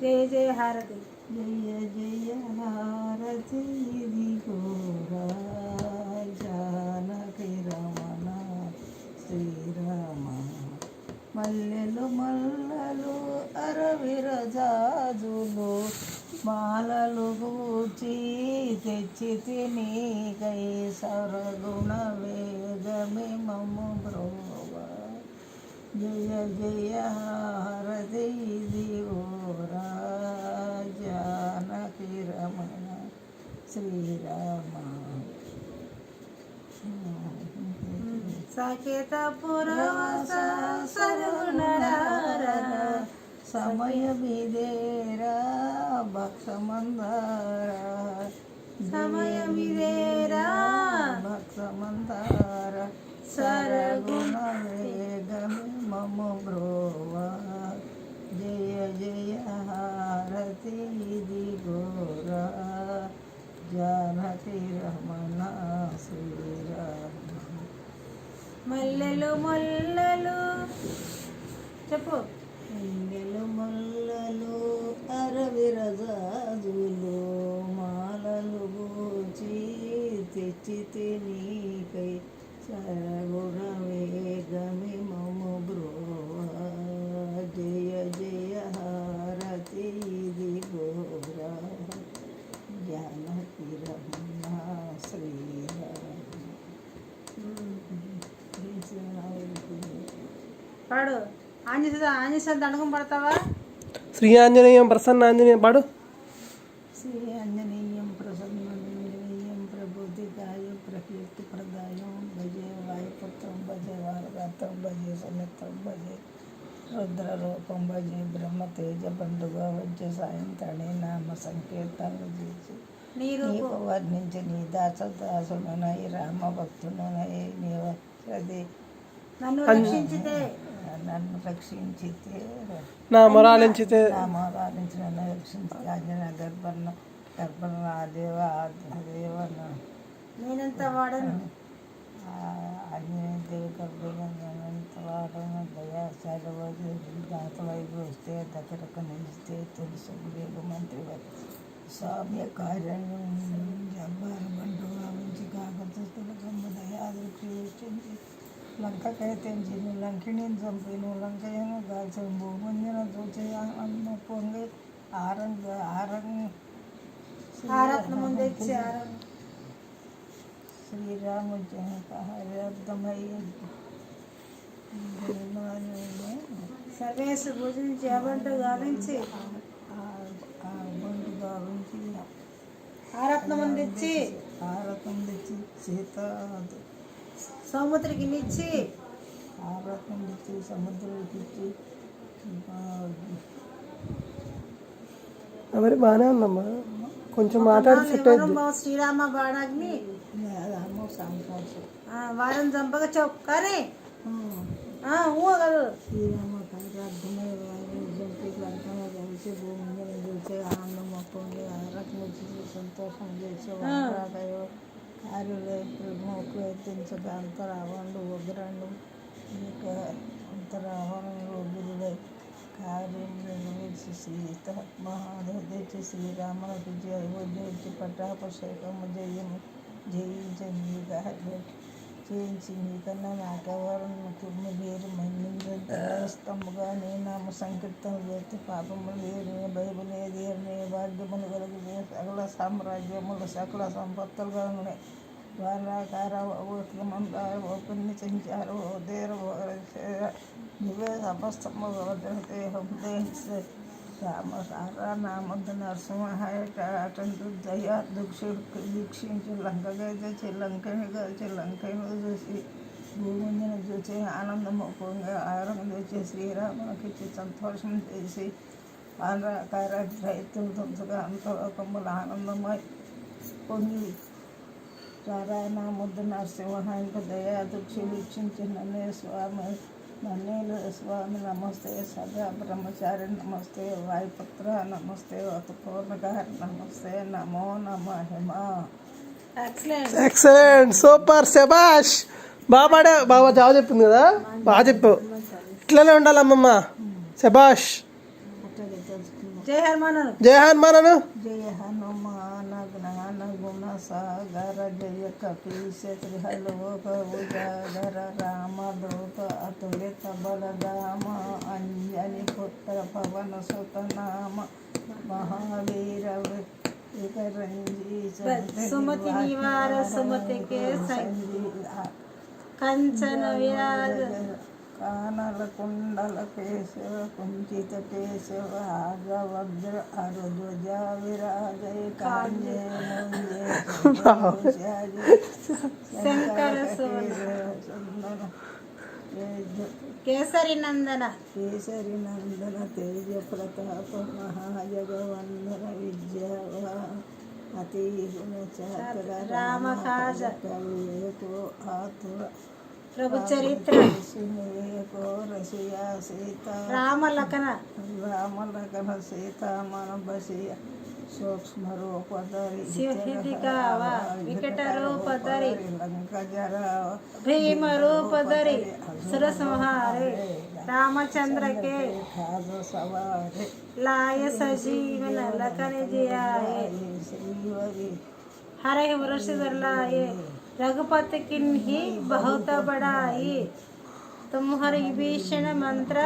జయ జయ హారతి. జయ జయ హారతి జానకి రమణ శ్రీరామ. మల్లెలు మల్లలు అరవిరజాజులు మాలలు కూర్చి తెచ్చి తినీకై సరగుణ వేగమే మమ్ము బ్రోవ. జయ జయ హారతి దివోరా జానకి రమణ శ్రీరామ. సాకేత పురవాస సరగుణరార సమయమిదేరా భక్షమందార. సమయమిదేరా భక్షమందార సరగుణ వేగమి మము బ్రోవ. జయ జయ హారతి దిగోరా జానకి రమణ శ్రీరామ. మల్లెలు మొల్లలు చెప్పు. మల్లెలు మొల్లలు అరవిరజాజులు మాలలు గూచి తెచ్చి తినీకై సరగుణ వేగమి మము బ్రోవ. జయ జయ హారతి దిగోరా జానకి రమణ శ్రీరామ. పాడు. ఆంజనేయ దండకం పడతావా? శ్రీ ఆంజనేయం ప్రసన్న ఆంజనేయం పాడు. శ్రీ ఆంజనేయం ప్రసన్నం ప్రబోధికాయ ప్రకీర్తి ప్రదాయం భజే వాయుపుత్రం భజే వారగాత్రం భజే సమిత్రం భజే రుద్రరూపం భజే బ్రహ్మతేజ బంధుగా వచ్చే సాయంత్రాన్ని నామ సంకీర్తనలు చేసి నీకు వర్ణించి నీ దాసదాసునై రామ భక్తునై నీవది నన్ను రక్షించితే నా మొరాలించితే మొరాలించి నన్ను రక్షించి ఆంజనేయ గర్భన దేవ నేనంత వాడను. ఆంజనేయ దేవి గర్భంత వాడను దయా శాలవది దాత వైపు వస్తే దగ్గరకు నిలిస్తే తెలుసు వేగు మంత్రి స్వామ్య కార్యం జబ్బారు బంటు భావించి కాకతుల గమ్మ దయాదృష్టి వీక్షించి లంకకైతే నువ్వు లంకిణిని చంపి నువ్వు లంకయ్యను కాల్చి భూమంజన చూచి ఆనంద పొంగి ఆరత్నము తెచ్చి శ్రీరామ హరిర్థమై సర్వేసు పూజించి అబంటు గావించి బంటు గావించి ఆరత్నము తెచ్చి ఆరత్నం తెచ్చి సీత సముద్రికి నిచ్చి ఆరత్నం తెచ్చి సముద్రానికి ఇచ్చి మరి బాగానే ఉందమ్మా. కొంచెం మాట్లాడి సెట్ అయింది. శ్రీరామ బాణాగ్ని వారం చంపక చౌకరే ఊగదు. శ్రీరామ కార్యార్థమై వారిని చంపి లంకన కలిసి భూమిని చూసి ఆనందం మొక్కండి ఆరత్నం వచ్చి సంతోషం చేసి వారాకయో కార్యులై ప్రముఖు ఎత్తించక అంతరావణుడు ఉగ్రండు అంతరావణుడు ఉగ్రుడై కార్యం నిర్వహించి సీత మహాదేవి తెచ్చి శ్రీరామునికి అయోధ్య పట్టాభిషేకము జయము జయించని కార్యం చేయించి నీకన్నా నాకెవరు తుమ్మి లేరు మన్నిస్తముగా నీ నామ సంకీర్తన చేస్తే పాపము లేరు నీ బైబులే దేరు నీ భాగ్యములు కలిగి సకల సామ్రాజ్యములు సకల సంపత్తులు కలిగిన వారాకార మందార ఓపిని చెంచారు దేరు నువ్వే సమస్తము దేహం దేహిస్తే రామ నామందు నరసింహాయటంటూ దయా దీక్షించి లంకగైతే లంకని కలిసి లంకను చూసి భూమిని చూసి ఆనందము పొంగి ఆరం తెచ్చి శ్రీరామునికి సంతోషం చేసి వారాకార రైతులు తుంచగా అంతలోకములు ఆనందమై పొంగి నా ముద్దు నరసింహానికి దయా దీక్షించి నన్నే స్వామి నన్నేలు స్వామి నమస్తే సదా బ్రహ్మచారి నమస్తే వాయుపుత్ర నమస్తే అతపూర్ణగారి నమస్తే నమో నమ హిమ. ఎక్సలెంట్ సూపర్ శబాష్. బాగా పాడా. బాగా జాబ్ చెప్పింది కదా, బాగా చెప్పావు. ఇట్లానే ఉండాలమ్మమ్మ. శబాష్. జై హనుమాన్ జై హనుమాన్ అను. జయ హనుమాన జ్ఞాన గుణ సాగర జయ కపీశ త్రిహలోక ఉజాగర రామదూత అతులిత బలధామ అంజని పుత్ర పవన సుతనామ మహావీర వికరంజీ సుమతి నివార సుమతికే కంచన విరాజ కానల కుండల కేశవ కుంచిత కేశవ ఆగవజ్ర అరుధ్వజ విరాజయ కాంజే ముంజే శంకర కేసరి నందన కేసరి నందన తేజ ప్రతాప మహాజగవందన విద్యావ అతి గుణ చాతుర రామకాజ కవియేకో ఆతుర ప్రభు చరిత్ర को रसिया सीता రామలకన रामलखन सीता मन बसिया सूक्ष्म रूप धरि శివహితికావ వికట రూప ధరి लंक जराव భీమ రూప ధరి సుర సంహారే రామచంద్ర के खाद सवारे लाय सजीवन लखन जियाए श्रीवरी हरे वृषधर लाए रघुपति किन्ही बहुत बड़ाई तुम्हारी भीषण मंत्र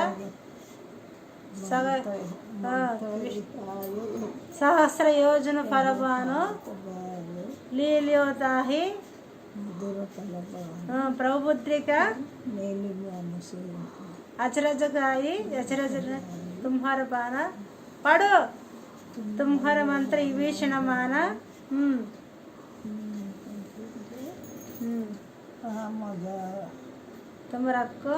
सहस्र योजन फलबानो लील्योताहि प्रभुपुत्रिका अचरज गाई अचरज तुम्हारा बाना पढ़ो तुम्हारा मंत्र विभीषण माना तुम रखो